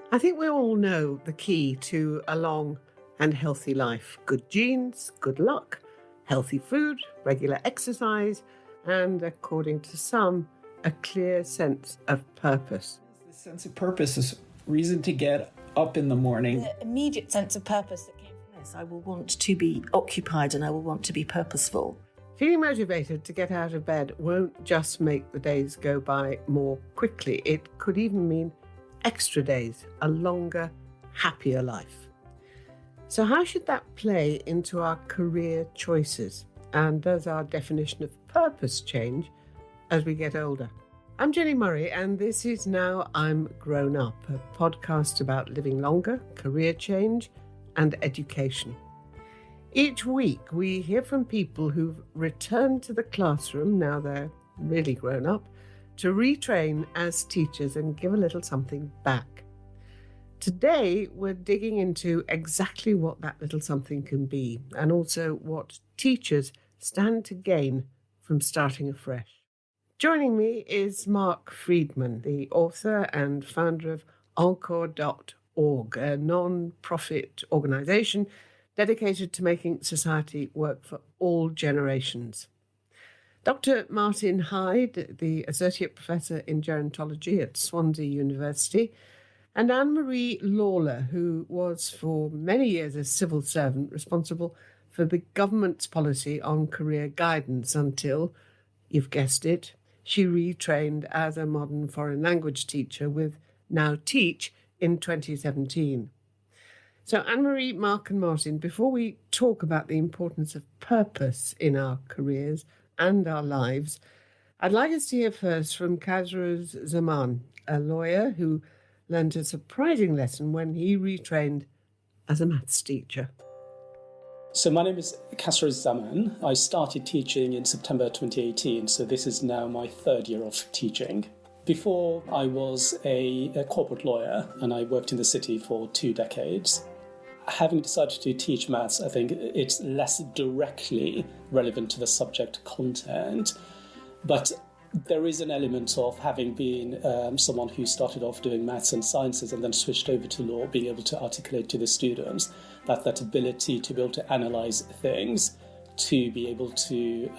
I think we all know the key to a long and healthy life. Good genes, good luck, healthy food, regular exercise, and according to some, a clear sense of purpose. The sense of purpose is reason to get up in the morning. The immediate sense of purpose that came from this, I will want to be occupied and I will want to be purposeful. Feeling motivated to get out of bed won't just make the days go by more quickly. It could even mean extra days, a longer, happier life. So how should that play into our career choices? And does our definition of purpose change as we get older? I'm Jenni Murray, and this is Now I'm Grown Up, a podcast about living longer, career change, and education. Each week, we hear from people who've returned to the classroom, now they're really grown up, to retrain as teachers and give a little something back. Today, we're digging into exactly what that little something can be, and also what teachers stand to gain from starting afresh. Joining me is Marc Freedman, the author and founder of Encore.org, a non-profit organisation dedicated to making society work for all generations. Dr Martin Hyde, the Associate Professor in Gerontology at Swansea University, and Anne-Marie Lawlor, who was for many years a civil servant responsible for the government's policy on career guidance until, you've guessed it, she retrained as a modern foreign language teacher with Now Teach in 2017. So Anne-Marie, Marc and Martin, before we talk about the importance of purpose in our careers and our lives, I'd like us to hear first from Zaman, a lawyer who learned a surprising lesson when he retrained as a maths teacher. So my name is Zaman. I started teaching in September 2018, so this is now my third year of teaching. Before, I was a corporate lawyer and I worked in the city for 2 decades. Having decided to teach maths, I think it's less directly relevant to the subject content, but there is an element of having been someone who started off doing maths and sciences and then switched over to law, being able to articulate to the students that ability to be able to analyse things, to be able to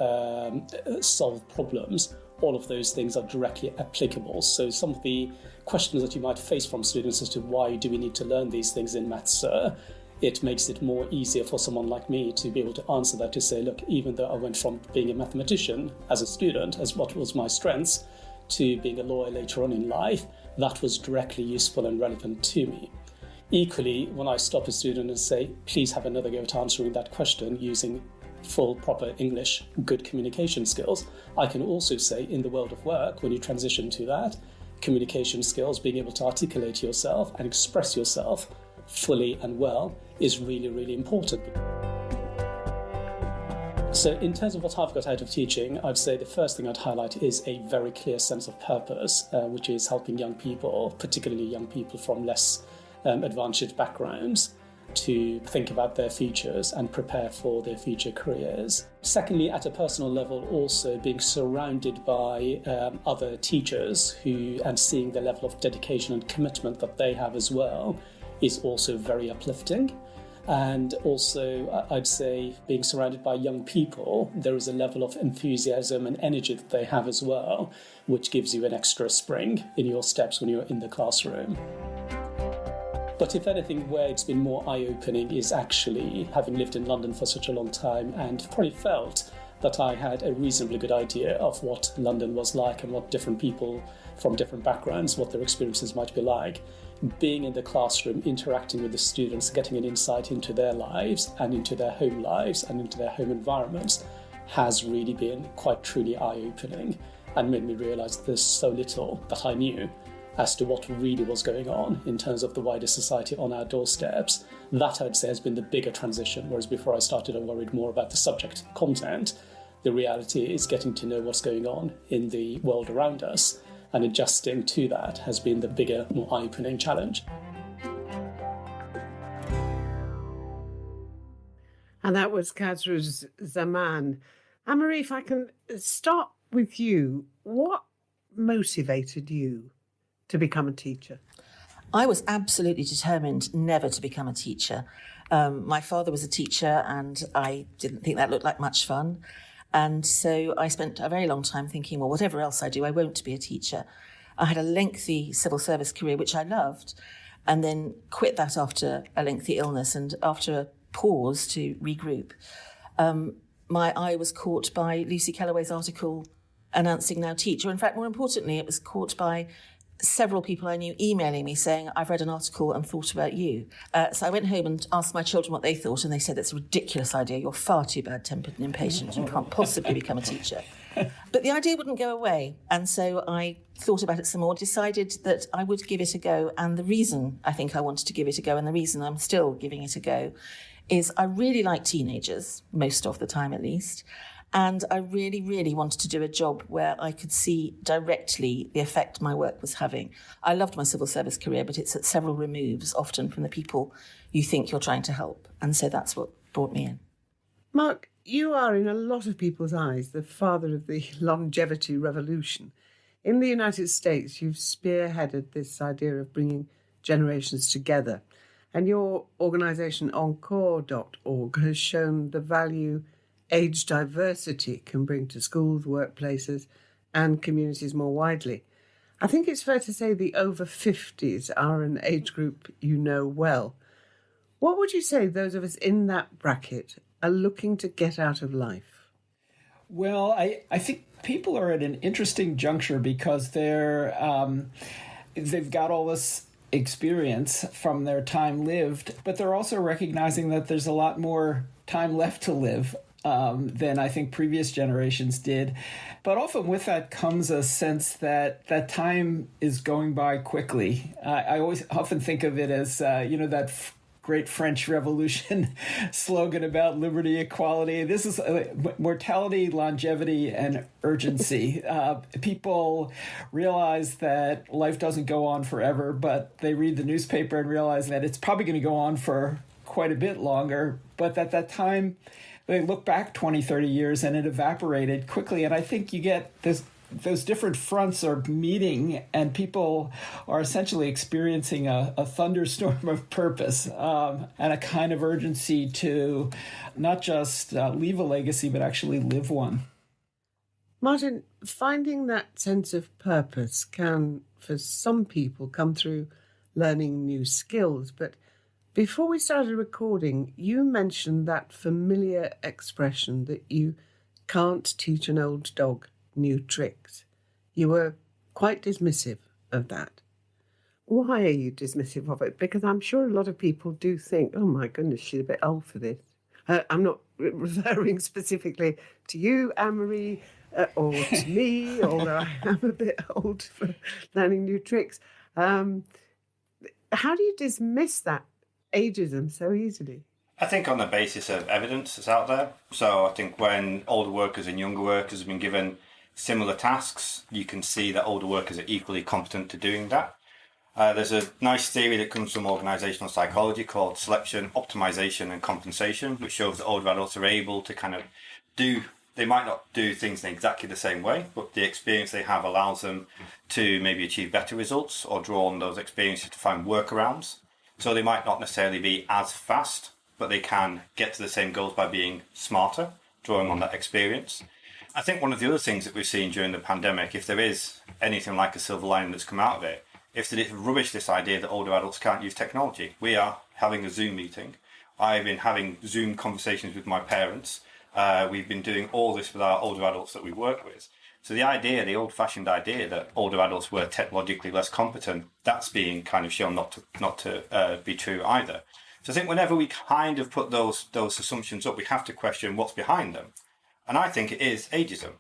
solve problems. All of those things are directly applicable. So some of the questions that you might face from students as to why do we need to learn these things in maths, sir, it makes it more easier for someone like me to be able to answer that, to say, look, even though I went from being a mathematician as a student, as what was my strengths, to being a lawyer later on in life, that was directly useful and relevant to me. Equally, when I stop a student and say, please have another go at answering that question using full, proper English, good communication skills, I can also say in the world of work, when you transition to that, communication skills, being able to articulate yourself and express yourself fully and well is really, really important. So in terms of what I've got out of teaching, I'd say the first thing I'd highlight is a very clear sense of purpose, which is helping young people, particularly young people from less advantaged backgrounds, to think about their futures and prepare for their future careers. Secondly, at a personal level, also being surrounded by other teachers and seeing the level of dedication and commitment that they have as well is also very uplifting. And also, I'd say, being surrounded by young people, there is a level of enthusiasm and energy that they have as well, which gives you an extra spring in your steps when you're in the classroom. But if anything, where it's been more eye-opening is actually having lived in London for such a long time and probably felt that I had a reasonably good idea of what London was like and what different people from different backgrounds, what their experiences might be like. Being in the classroom, interacting with the students, getting an insight into their lives and into their home lives and into their home environments has really been quite truly eye-opening and made me realise there's so little that I knew as to what really was going on in terms of the wider society on our doorsteps. That, I'd say, has been the bigger transition, whereas before I started, I worried more about the subject content. The reality is getting to know what's going on in the world around us, and adjusting to that has been the bigger, more eye-opening challenge. And that was Zaman. Anne-Marie, if I can start with you, what motivated you to become a teacher? I was absolutely determined never to become a teacher. My father was a teacher and I didn't think that looked like much fun. And so I spent a very long time thinking, well, whatever else I do, I won't be a teacher. I had a lengthy civil service career, which I loved, and then quit that after a lengthy illness and after a pause to regroup. My eye was caught by Lucy Kellaway's article announcing Now Teach, or in fact, more importantly, it was caught by several people I knew emailing me saying, I've read an article and thought about you. So I went home and asked my children what they thought, and they said, that's a ridiculous idea. You're far too bad-tempered and impatient. You can't possibly become a teacher. But the idea wouldn't go away. And so I thought about it some more, decided that I would give it a go. And the reason I think I wanted to give it a go, and the reason I'm still giving it a go, is I really like teenagers, most of the time at least. And I really, really wanted to do a job where I could see directly the effect my work was having. I loved my civil service career, but it's at several removes, often from the people you think you're trying to help. And so that's what brought me in. Marc, you are, in a lot of people's eyes, the father of the longevity revolution. In the United States, you've spearheaded this idea of bringing generations together. And your organisation, encore.org, has shown the value age diversity can bring to schools, workplaces, and communities more widely. I think it's fair to say the over 50s are an age group you know well. What would you say those of us in that bracket are looking to get out of life? Well, I think people are at an interesting juncture because they've got all this experience from their time lived, but they're also recognizing that there's a lot more time left to live than I think previous generations did. But often with that comes a sense that time is going by quickly. I often think of it as, that great French Revolution slogan about liberty, equality. This is mortality, longevity, and urgency. People realize that life doesn't go on forever, but they read the newspaper and realize that it's probably going to go on for quite a bit longer, but that time, they look back 20, 30 years and it evaporated quickly. And I think you get those different fronts are meeting and people are essentially experiencing a thunderstorm of purpose and a kind of urgency to not just leave a legacy, but actually live one. Martin, finding that sense of purpose can, for some people, come through learning new skills, but before we started recording, you mentioned that familiar expression that you can't teach an old dog new tricks. You were quite dismissive of that. Why are you dismissive of it? Because I'm sure a lot of people do think, oh my goodness, she's a bit old for this. I'm not referring specifically to you, Anne-Marie, or to me, although I am a bit old for learning new tricks. How do you dismiss that ageism so easily? I think on the basis of evidence that's out there. So I think when older workers and younger workers have been given similar tasks, you can see that older workers are equally competent to doing that. There's a nice theory that comes from organisational psychology called selection, optimisation and compensation, which shows that older adults are able to kind of they might not do things in exactly the same way, but the experience they have allows them to maybe achieve better results or draw on those experiences to find workarounds. So they might not necessarily be as fast, but they can get to the same goals by being smarter, drawing on that experience. I think one of the other things that we've seen during the pandemic, if there is anything like a silver lining that's come out of it, is that it's rubbish, this idea that older adults can't use technology. We are having a Zoom meeting. I've been having Zoom conversations with my parents. We've been doing all this with our older adults that we work with. So the old-fashioned idea that older adults were technologically less competent, that's being kind of shown not to be true either. So I think whenever we kind of put those assumptions up, we have to question what's behind them. And I think it is ageism.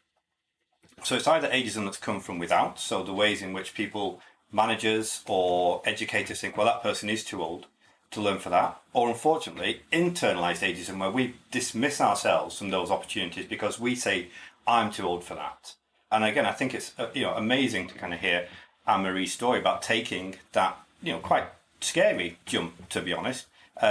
So it's either ageism that's come from without, so the ways in which people, managers or educators think, well, that person is too old to learn for that, or unfortunately, internalized ageism, where we dismiss ourselves from those opportunities because we say, I'm too old for that. And again, I think it's amazing to kind of hear Anne-Marie's story about taking that quite scary jump, to be honest,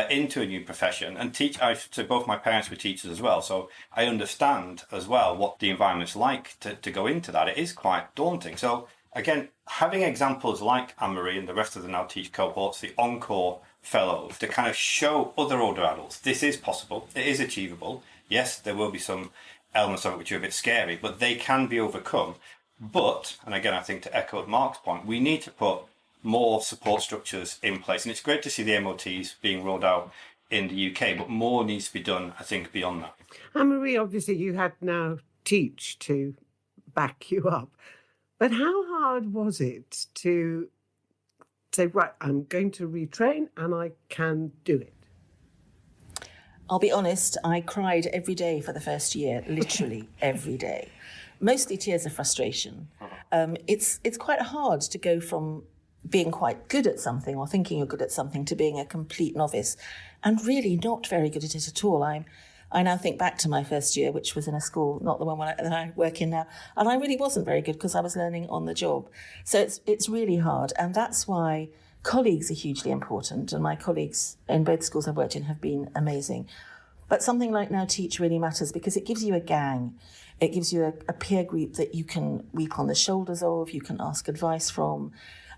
into a new profession and teach. So both my parents were teachers as well, so I understand as well what the environment's like to go into that. It is quite daunting. So again, having examples like Anne-Marie and the rest of the Now Teach cohorts, the Encore fellows, to kind of show other older adults this is possible, it is achievable. Yes, there will be some elements of it which are a bit scary, but they can be overcome. But, and again, I think to echo Mark's point, we need to put more support structures in place. And it's great to see the MOTs being rolled out in the UK, but more needs to be done, I think, beyond that. Anne-Marie, obviously you had Now Teach to back you up. But how hard was it to say, right, I'm going to retrain and I can do it? I'll be honest, I cried every day for the first year, literally every day. Mostly tears of frustration. It's quite hard to go from being quite good at something or thinking you're good at something to being a complete novice and really not very good at it at all. I now think back to my first year, which was in a school, not the one that I work in now, and I really wasn't very good because I was learning on the job. So it's really hard, and that's why colleagues are hugely important, and my colleagues in both schools I've worked in have been amazing. But something like Now Teach really matters because it gives you a gang. It gives you a peer group that you can weep on the shoulders of, you can ask advice from.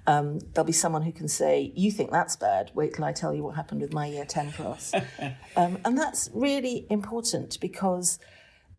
There'll be someone who can say, you think that's bad, wait till I tell you what happened with my year 10 class. And that's really important because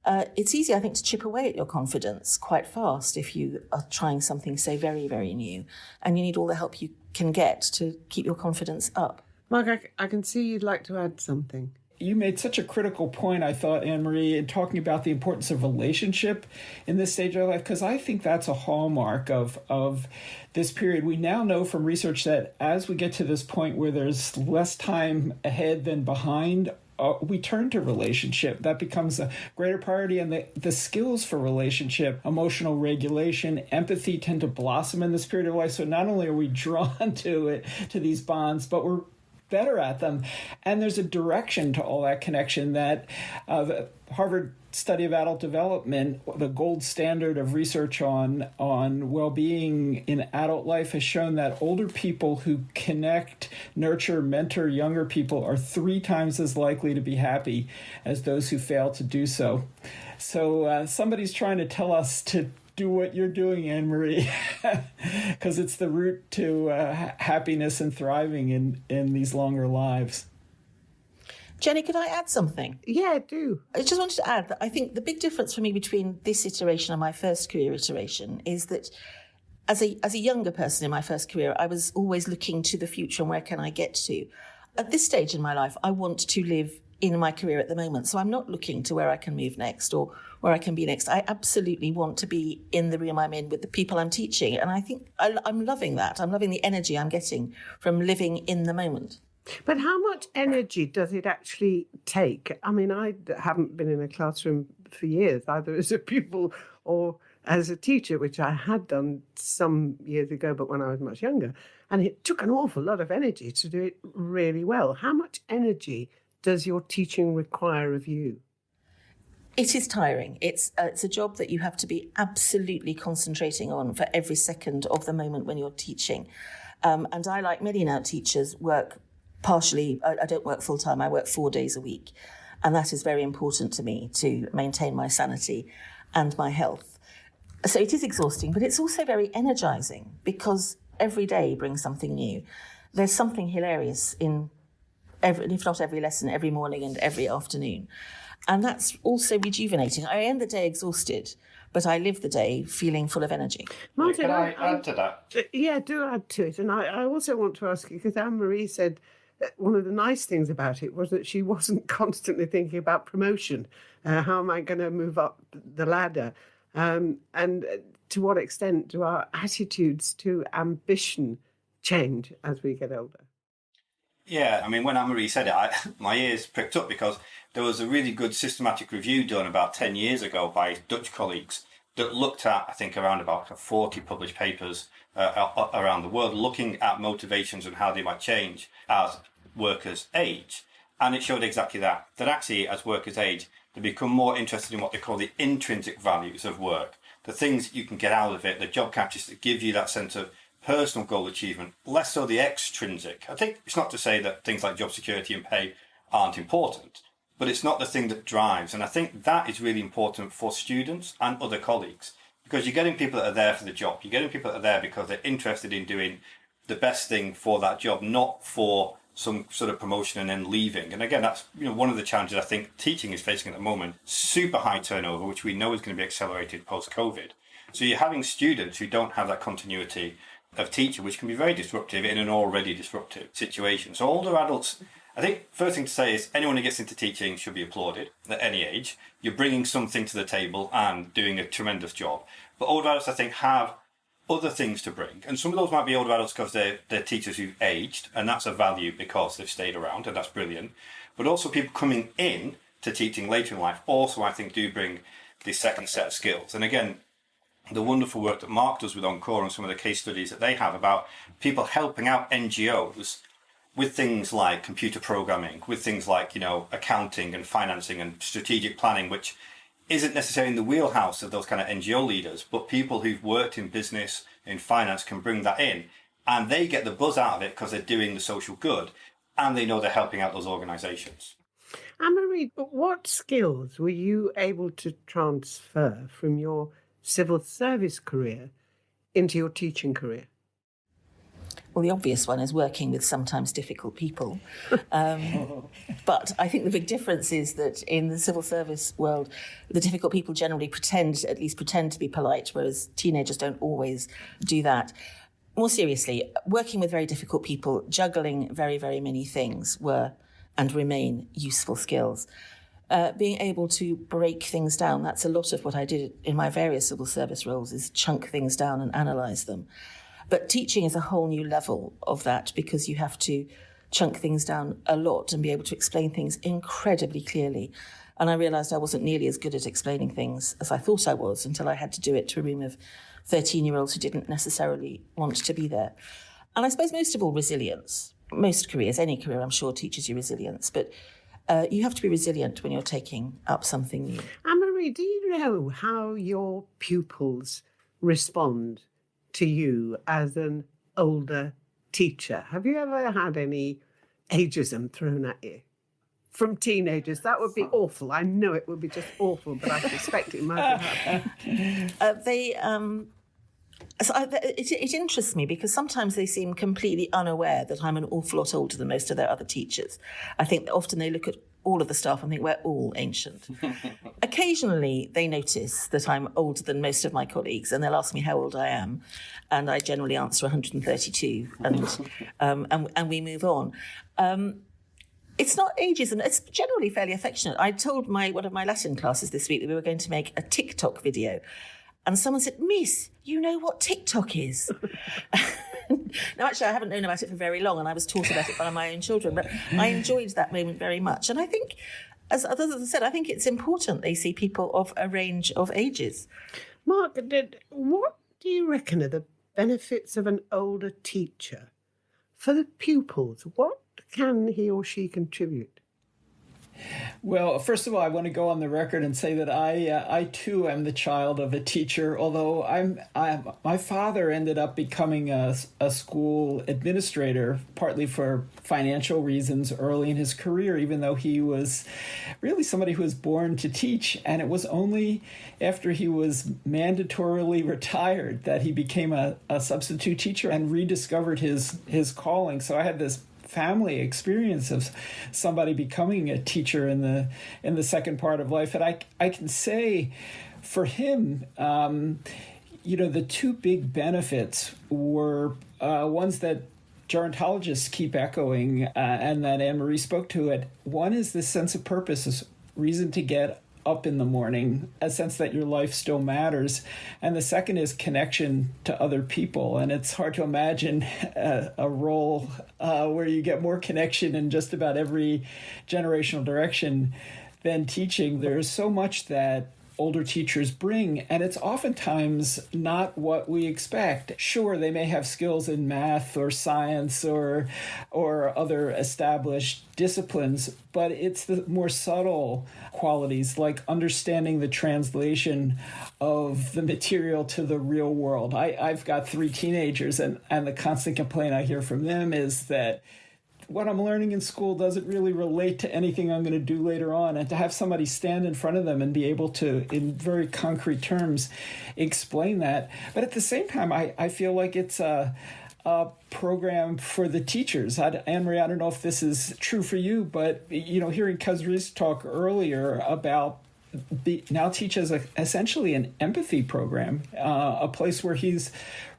it's easy, I think, to chip away at your confidence quite fast if you are trying something, say, very, very new. And you need all the help you can get to keep your confidence up. Mark, I can see you'd like to add something. You made such a critical point, I thought, Anne-Marie, in talking about the importance of relationship in this stage of life, because I think that's a hallmark of this period. We now know from research that as we get to this point where there's less time ahead than behind, we turn to relationship. That becomes a greater priority, and the skills for relationship, emotional regulation, empathy tend to blossom in this period of life. So not only are we drawn to it, to these bonds, but we're better at them. And there's a direction to all that connection that the Harvard study of adult development, the gold standard of research on well-being in adult life, has shown that older people who connect, nurture, mentor younger people are 3 times as likely to be happy as those who fail to do so. So somebody's trying to tell us to do what you're doing, Anne-Marie, because it's the route to happiness and thriving in these longer lives. Jenny, could I add something? Yeah, do. I just wanted to add that I think the big difference for me between this iteration and my first career iteration is that as a younger person in my first career, I was always looking to the future and where can I get to. At this stage in my life, I want to live in my career at the moment. So I'm not looking to where I can move next or where I can be next. I absolutely want to be in the room I'm in with the people I'm teaching. And I think I'm loving that. I'm loving the energy I'm getting from living in the moment. But how much energy does it actually take? I mean, I haven't been in a classroom for years, either as a pupil or as a teacher, which I had done some years ago, but when I was much younger. And it took an awful lot of energy to do it really well. How much energy does your teaching require of you? It is tiring. It's a job that you have to be absolutely concentrating on for every second of the moment when you're teaching. And I, like many Now teachers, work partially. I don't work full time. I work 4 days a week. And that is very important to me to maintain my sanity and my health. So it is exhausting, but it's also very energizing because every day brings something new. There's something hilarious in if not every lesson, every morning and every afternoon. And that's also rejuvenating. I end the day exhausted, but I live the day feeling full of energy. Martin, can I add to that? Yeah, do add to it. And I also want to ask you, because Anne-Marie said that one of the nice things about it was that she wasn't constantly thinking about promotion. How am I going to move up the ladder? And to what extent do our attitudes to ambition change as we get older? Yeah, I mean, when Anne-Marie said it, my ears pricked up because there was a really good systematic review done about 10 years ago by Dutch colleagues that looked at, I think, around about 40 published papers around the world, looking at motivations and how they might change as workers age. And it showed exactly that actually, as workers age, they become more interested in what they call the intrinsic values of work, the things you can get out of it, the job characteristics that give you that sense of personal goal achievement, less so the extrinsic. I think it's not to say that things like job security and pay aren't important, but it's not the thing that drives. And I think that is really important for students and other colleagues, Because you're getting people that are there for the job. You're getting people that are there because they're interested in doing the best thing for that job, not for some sort of promotion and then leaving. And again, that's one of the challenges I think teaching is facing at the moment. Super high turnover, which we know is going to be accelerated post-COVID. So you're having students who don't have that continuity of teaching, which can be very disruptive in an already disruptive situation. So older adults, I think first thing to say is anyone who gets into teaching should be applauded at any age. You're bringing something to the table and doing a tremendous job. But older adults, I think, have other things to bring. And some of those might be older adults because they're teachers who've aged, and that's a value because they've stayed around, and that's brilliant. But also people coming in to teaching later in life also, I think, do bring this second set of skills. And again, the wonderful work that Marc does with Encore and some of the case studies that they have about people helping out NGOs with things like computer programming, with things like, accounting and financing and strategic planning, which isn't necessarily in the wheelhouse of those kind of NGO leaders, but people who've worked in business, in finance can bring that in, and they get the buzz out of it because they're doing the social good and they know they're helping out those organisations. Anne-Marie, but what skills were you able to transfer from your civil service career into your teaching career? Well, the obvious one is working with sometimes difficult people. But I think the big difference is that in the civil service world, the difficult people generally pretend to be polite, whereas teenagers don't always do that. More seriously, working with very difficult people, juggling very, very many things were and remain useful skills. Being able to break things down, that's a lot of what I did in my various civil service roles, is chunk things down and analyse them. But teaching is a whole new level of that because you have to chunk things down a lot and be able to explain things incredibly clearly. And I realised I wasn't nearly as good at explaining things as I thought I was until I had to do it to a room of 13-year-olds who didn't necessarily want to be there. And I suppose most of all, resilience. Most careers, any career, I'm sure, teaches you resilience. But you have to be resilient when you're taking up something new. Anne-Marie, do you know how your pupils respond to you as an older teacher? Have you ever had any ageism thrown at you from teenagers? That would be awful. I know it would be just awful, but I suspect it might have happened. It interests me because sometimes they seem completely unaware that I'm an awful lot older than most of their other teachers. I think that often they look at all of the staff and think we're all ancient. Occasionally they notice that I'm older than most of my colleagues and they'll ask me how old I am, and I generally answer 132 and we move on. It's not ageism, it's generally fairly affectionate. I told one of my Latin classes this week that we were going to make a TikTok video. And someone said, "Miss, you know what TikTok is?" Now, actually, I haven't known about it for very long, and I was taught about it by my own children, but I enjoyed that moment very much. And I think, as others have said, I think it's important they see people of a range of ages. Marc, what do you reckon are the benefits of an older teacher for the pupils? What can he or she contribute? Well, first of all, I want to go on the record and say that I too am the child of a teacher. Although my father ended up becoming a school administrator, partly for financial reasons early in his career, even though he was really somebody who was born to teach. And it was only after he was mandatorily retired that he became a substitute teacher and rediscovered his calling. So I had this family experience of somebody becoming a teacher in the second part of life. And I can say for him, the two big benefits were ones that gerontologists keep echoing and that Anne-Marie spoke to it. One is this sense of purpose, this reason to get up in the morning, a sense that your life still matters. And the second is connection to other people. And it's hard to imagine a role where you get more connection in just about every generational direction than teaching. There's so much that older teachers bring, and it's oftentimes not what we expect. Sure, they may have skills in math or science or other established disciplines, but it's the more subtle qualities like understanding the translation of the material to the real world. I've got 3 teenagers, and the constant complaint I hear from them is that what I'm learning in school doesn't really relate to anything I'm going to do later on. And to have somebody stand in front of them and be able to, in very concrete terms, explain that. But at the same time, I feel like it's a program for the teachers. Anne-Marie, I don't know if this is true for you, but, hearing Kazri's talk earlier about Now Teach as essentially an empathy program, a place where he's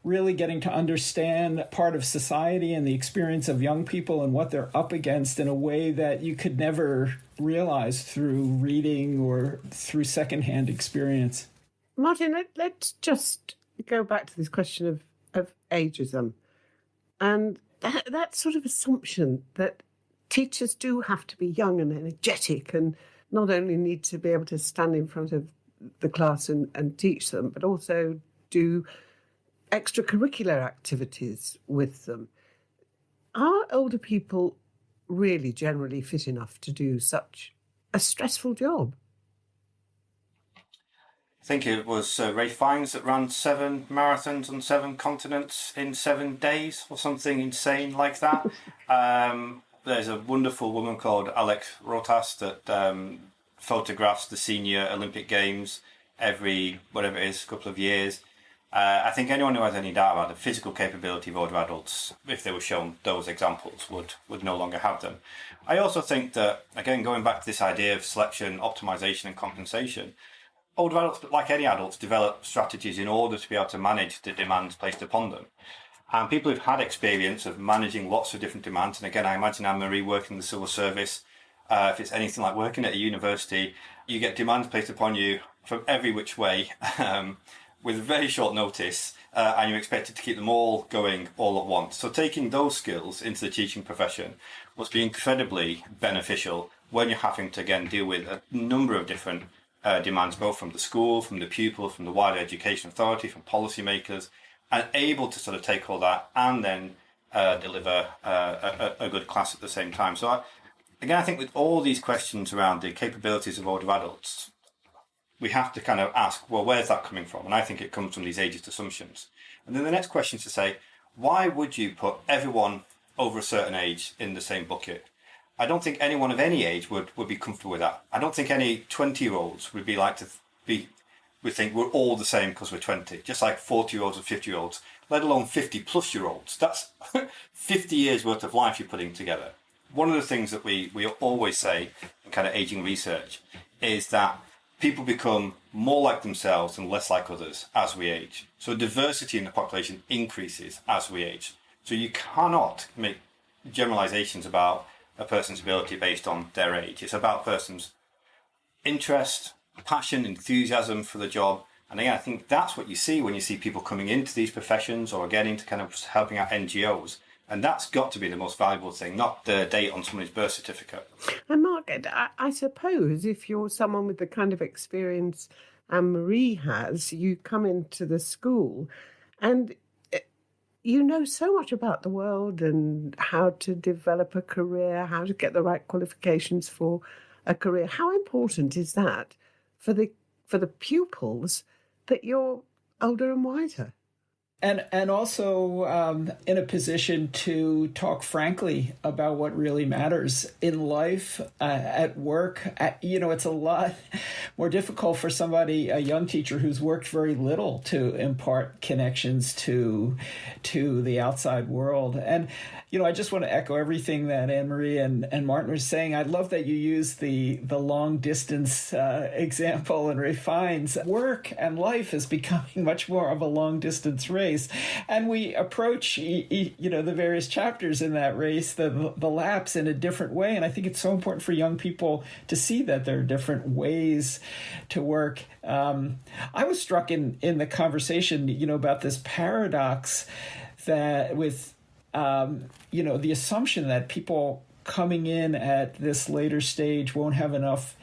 really getting to understand part of society and the experience of young people and what they're up against in a way that you could never realize through reading or through secondhand experience. Martin, let's just go back to this question of ageism and that sort of assumption that teachers do have to be young and energetic and not only need to be able to stand in front of the class and teach them, but also do extracurricular activities with them. Are older people really generally fit enough to do such a stressful job? I think it was Ray Fiennes that ran 7 marathons on 7 continents in 7 days or something insane like that. There's a wonderful woman called Alex Rotas that photographs the senior Olympic Games every, whatever it is, couple of years. I think anyone who has any doubt about the physical capability of older adults, if they were shown those examples, would no longer have them. I also think that, again, going back to this idea of selection, optimization and compensation, older adults, like any adults, develop strategies in order to be able to manage the demands placed upon them. And people who've had experience of managing lots of different demands, and again, I imagine Anne-Marie working in the civil service, if it's anything like working at a university, you get demands placed upon you from every which way, with very short notice, and you're expected to keep them all going all at once. So taking those skills into the teaching profession must be incredibly beneficial when you're having to, again, deal with a number of different demands, both from the school, from the pupil, from the wider education authority, from policymakers, and able to sort of take all that and then deliver a good class at the same time. So I think with all these questions around the capabilities of older adults, we have to kind of ask, well, where's that coming from? And I think it comes from these ageist assumptions. And then the next question is to say, why would you put everyone over a certain age in the same bucket? I don't think anyone of any age would be comfortable with that. I don't think any 20-year-olds would would think we're all the same because we're 20, just like 40-year-olds and 50-year-olds, let alone 50-plus-year-olds. That's 50 years worth of life you're putting together. One of the things that we always say in kind of aging research is that people become more like themselves and less like others as we age. So diversity in the population increases as we age. So you cannot make generalizations about a person's ability based on their age. It's about a person's interest, passion, enthusiasm for the job. And again, I think that's what you see when you see people coming into these professions or getting to kind of helping out NGOs. And that's got to be the most valuable thing, not the date on somebody's birth certificate. And Mark, I suppose if you're someone with the kind of experience Anne-Marie has, you come into the school and you know so much about the world and how to develop a career, how to get the right qualifications for a career. How important is that for the pupils that you're older and wiser? And also in a position to talk frankly about what really matters in life, at work. It's a lot more difficult for somebody, a young teacher who's worked very little, to impart connections to the outside world. And, I just want to echo everything that Anne-Marie and Martin were saying. I love that you use the long distance example and Ray Fiennes. Work and life is becoming much more of a long distance race. And we approach, the various chapters in that race, the laps, in a different way. And I think it's so important for young people to see that there are different ways to work. I was struck in the conversation, about this paradox that with, the assumption that people coming in at this later stage won't have enough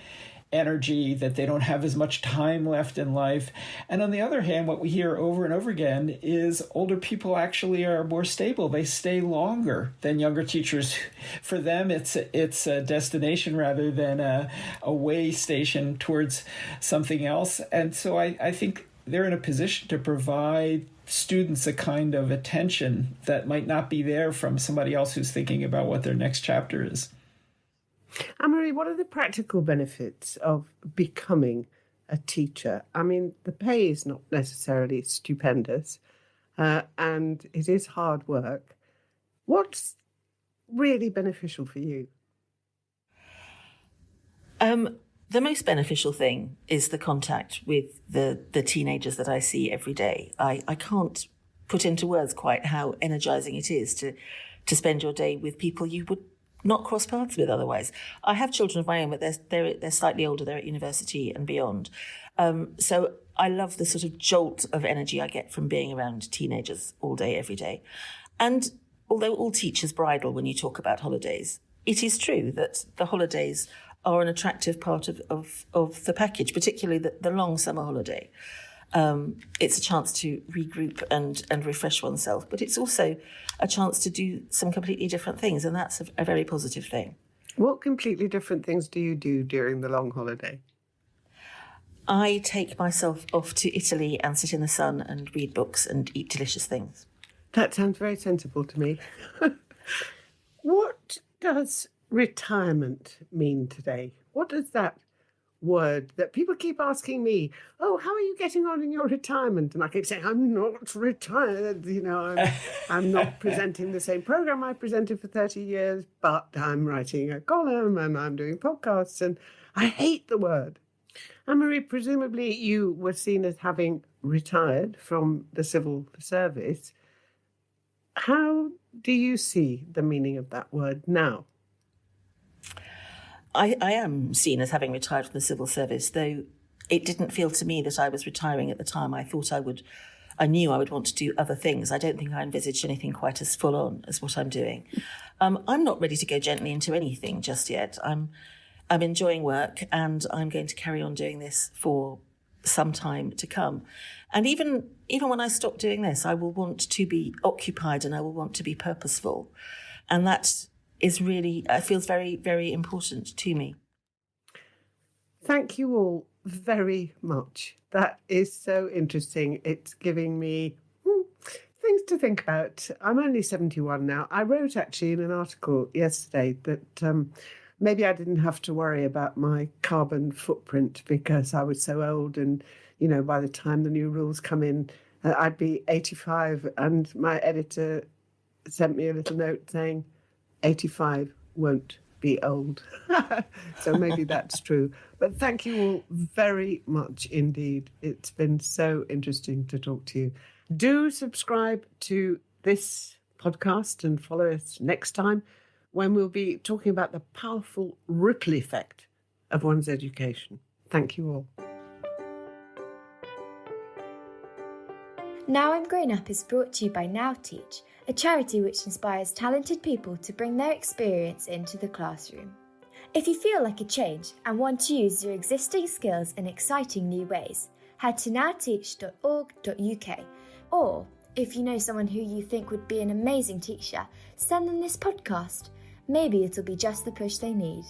energy, that they don't have as much time left in life. And on the other hand, what we hear over and over again is older people actually are more stable. They stay longer than younger teachers. For them, it's a destination rather than a way station towards something else. And so I think they're in a position to provide students a kind of attention that might not be there from somebody else who's thinking about what their next chapter is. Anne-Marie, what are the practical benefits of becoming a teacher? I mean, the pay is not necessarily stupendous, and it is hard work. What's really beneficial for you? The most beneficial thing is the contact with the teenagers that I see every day. I can't put into words quite how energizing it is to spend your day with people you would not cross paths with otherwise. I have children of my own, but they're slightly older. They're at university and beyond. So I love the sort of jolt of energy I get from being around teenagers all day, every day. And although all teachers bridle when you talk about holidays, it is true that the holidays are an attractive part of the package, particularly the long summer holiday. It's a chance to regroup and refresh oneself, but it's also a chance to do some completely different things, and that's a very positive thing. What completely different things do you do during the long holiday? I take myself off to Italy and sit in the sun and read books and eat delicious things. That sounds very sensible to me. What does retirement mean today? What does that word that people keep asking me, oh, how are you getting on in your retirement? And I keep saying, I'm not retired. You know, I'm not presenting the same program I presented for 30 years, but I'm writing a column and I'm doing podcasts, and I hate the word. Anne-Marie, presumably you were seen as having retired from the civil service. How do you see the meaning of that word now? I am seen as having retired from the civil service, though it didn't feel to me that I was retiring at the time. I knew I would want to do other things. I don't think I envisaged anything quite as full on as what I'm doing. I'm not ready to go gently into anything just yet. I'm enjoying work, and I'm going to carry on doing this for some time to come. And even when I stop doing this, I will want to be occupied and I will want to be purposeful. And that is really, feels very, very important to me. Thank you all very much. That is so interesting. It's giving me things to think about. I'm only 71 now. I wrote actually in an article yesterday that maybe I didn't have to worry about my carbon footprint because I was so old, and, you know, by the time the new rules come in, I'd be 85, and my editor sent me a little note saying, 85 won't be old. So maybe that's true. But thank you all very much indeed. It's been so interesting to talk to you. Do subscribe to this podcast and follow us next time when we'll be talking about the powerful ripple effect of one's education. Thank you all. Now I'm Grown Up is brought to you by Now Teach, a charity which inspires talented people to bring their experience into the classroom. If you feel like a change and want to use your existing skills in exciting new ways, head to nowteach.org.uk. Or, if you know someone who you think would be an amazing teacher, send them this podcast. Maybe it'll be just the push they need.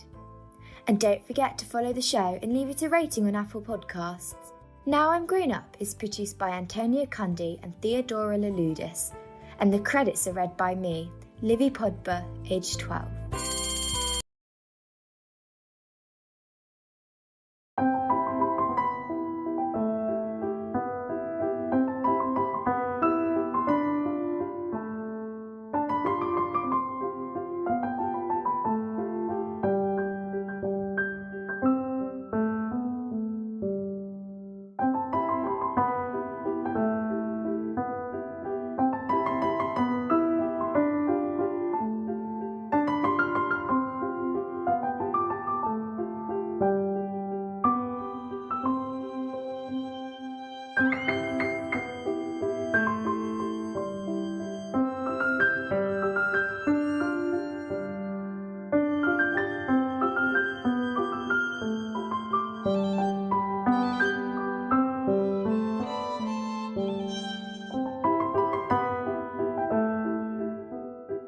And don't forget to follow the show and leave it a rating on Apple Podcasts. Now I'm Grown Up is produced by Antonia Cundy and Theodora Laludis, and the credits are read by me, Livy Podber, aged 12.